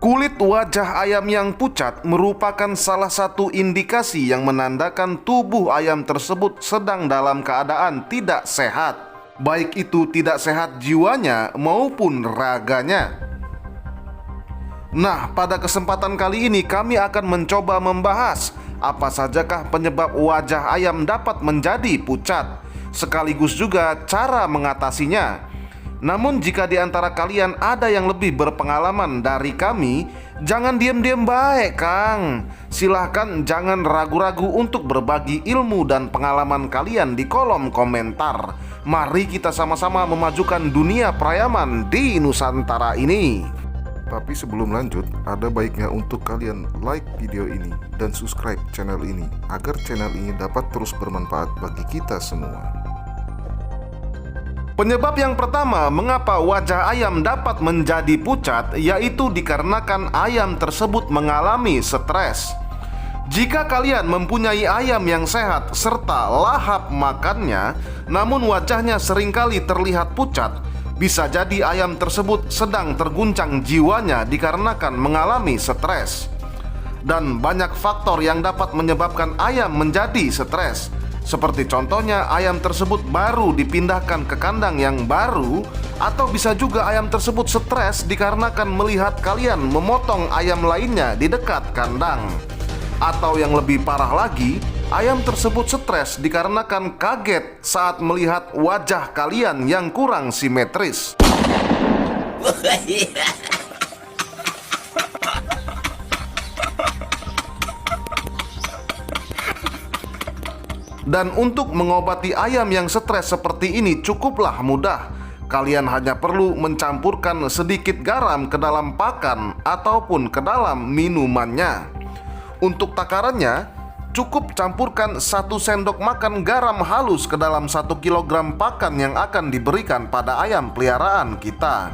Kulit wajah ayam yang pucat merupakan salah satu indikasi yang menandakan tubuh ayam tersebut sedang dalam keadaan tidak sehat, baik itu tidak sehat jiwanya maupun raganya. Nah, pada kesempatan kali ini kami akan mencoba membahas apa sajakah penyebab wajah ayam dapat menjadi pucat, sekaligus juga cara mengatasinya. Namun jika di antara kalian ada yang lebih berpengalaman dari kami, jangan diam-diam baik, Kang. Silahkan jangan ragu-ragu untuk berbagi ilmu dan pengalaman kalian di kolom komentar. Mari kita sama-sama memajukan dunia perayaman di Nusantara ini. Tapi sebelum lanjut, ada baiknya untuk kalian like video ini dan subscribe channel ini agar channel ini dapat terus bermanfaat bagi kita semua. Penyebab yang pertama mengapa wajah ayam dapat menjadi pucat, yaitu dikarenakan ayam tersebut mengalami stres. Jika kalian mempunyai ayam yang sehat serta lahap makannya, namun wajahnya seringkali terlihat pucat, bisa jadi ayam tersebut sedang terguncang jiwanya dikarenakan mengalami stres. Dan banyak faktor yang dapat menyebabkan ayam menjadi stres. Seperti contohnya ayam tersebut baru dipindahkan ke kandang yang baru, atau bisa juga ayam tersebut stres dikarenakan melihat kalian memotong ayam lainnya di dekat kandang. Atau yang lebih parah lagi, ayam tersebut stres dikarenakan kaget saat melihat wajah kalian yang kurang simetris. Dan untuk mengobati ayam yang stres seperti ini cukuplah mudah. Kalian hanya perlu mencampurkan sedikit garam ke dalam pakan ataupun ke dalam minumannya. Untuk takarannya, cukup campurkan 1 sendok makan garam halus ke dalam 1 kilogram pakan yang akan diberikan pada ayam peliharaan kita.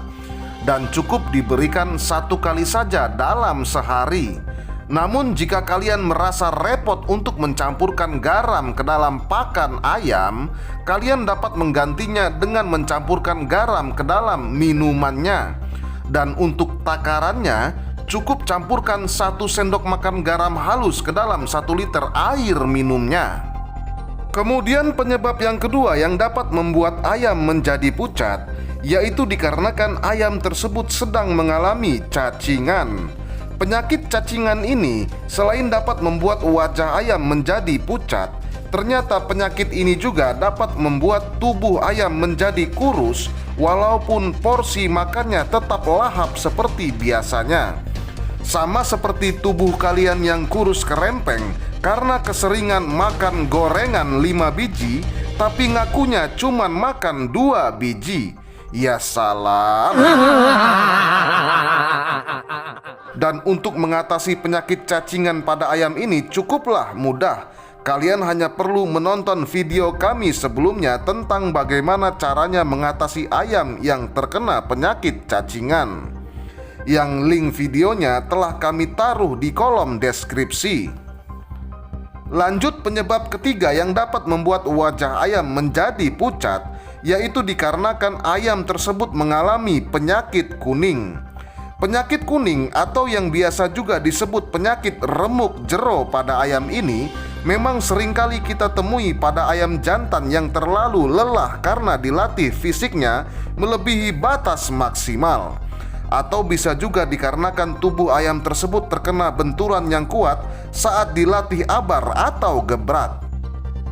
Dan cukup diberikan 1 kali saja dalam sehari. Namun jika kalian merasa repot untuk mencampurkan garam ke dalam pakan ayam, kalian dapat menggantinya dengan mencampurkan garam ke dalam minumannya. Dan untuk takarannya, cukup campurkan 1 sendok makan garam halus ke dalam 1 liter air minumnya. Kemudian penyebab yang kedua yang dapat membuat ayam menjadi pucat, yaitu dikarenakan ayam tersebut sedang mengalami cacingan. Penyakit cacingan ini selain dapat membuat wajah ayam menjadi pucat, ternyata penyakit ini juga dapat membuat tubuh ayam menjadi kurus walaupun porsi makannya tetap lahap seperti biasanya. Sama seperti tubuh kalian yang kurus kerempeng karena keseringan makan gorengan 5 biji, tapi ngakunya cuman makan 2 biji. Ya salam. Dan untuk mengatasi penyakit cacingan pada ayam ini cukuplah mudah. Kalian hanya perlu menonton video kami sebelumnya tentang bagaimana caranya mengatasi ayam yang terkena penyakit cacingan. Yang link videonya telah kami taruh di kolom deskripsi. Lanjut, penyebab ketiga yang dapat membuat wajah ayam menjadi pucat, yaitu dikarenakan ayam tersebut mengalami penyakit kuning. Penyakit kuning atau yang biasa juga disebut penyakit remuk jero pada ayam ini memang seringkali kita temui pada ayam jantan yang terlalu lelah karena dilatih fisiknya melebihi batas maksimal. Atau bisa juga dikarenakan tubuh ayam tersebut terkena benturan yang kuat saat dilatih abar atau gebrak,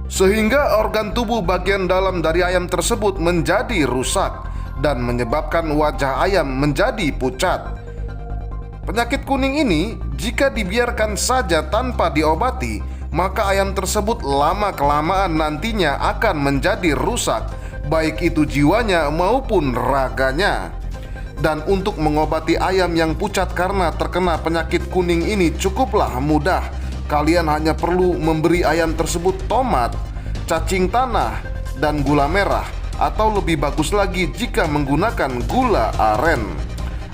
sehingga organ tubuh bagian dalam dari ayam tersebut menjadi rusak dan menyebabkan wajah ayam menjadi pucat. Penyakit kuning ini jika dibiarkan saja tanpa diobati, maka ayam tersebut lama-kelamaan nantinya akan menjadi rusak, baik itu jiwanya maupun raganya. Dan untuk mengobati ayam yang pucat karena terkena penyakit kuning ini cukuplah mudah. Kalian hanya perlu memberi ayam tersebut tomat, cacing tanah, dan gula merah, atau lebih bagus lagi jika menggunakan gula aren.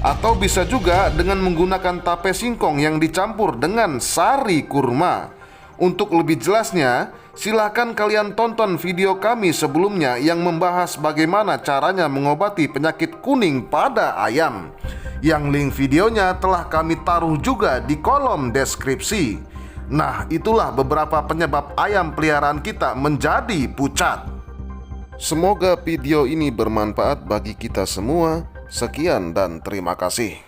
Atau bisa juga dengan menggunakan tape singkong yang dicampur dengan sari kurma. Untuk lebih jelasnya, silahkan kalian tonton video kami sebelumnya yang membahas bagaimana caranya mengobati penyakit kuning pada ayam. Yang link videonya telah kami taruh juga di kolom deskripsi. Nah, itulah beberapa penyebab ayam peliharaan kita menjadi pucat. Semoga video ini bermanfaat bagi kita semua. Sekian dan terima kasih.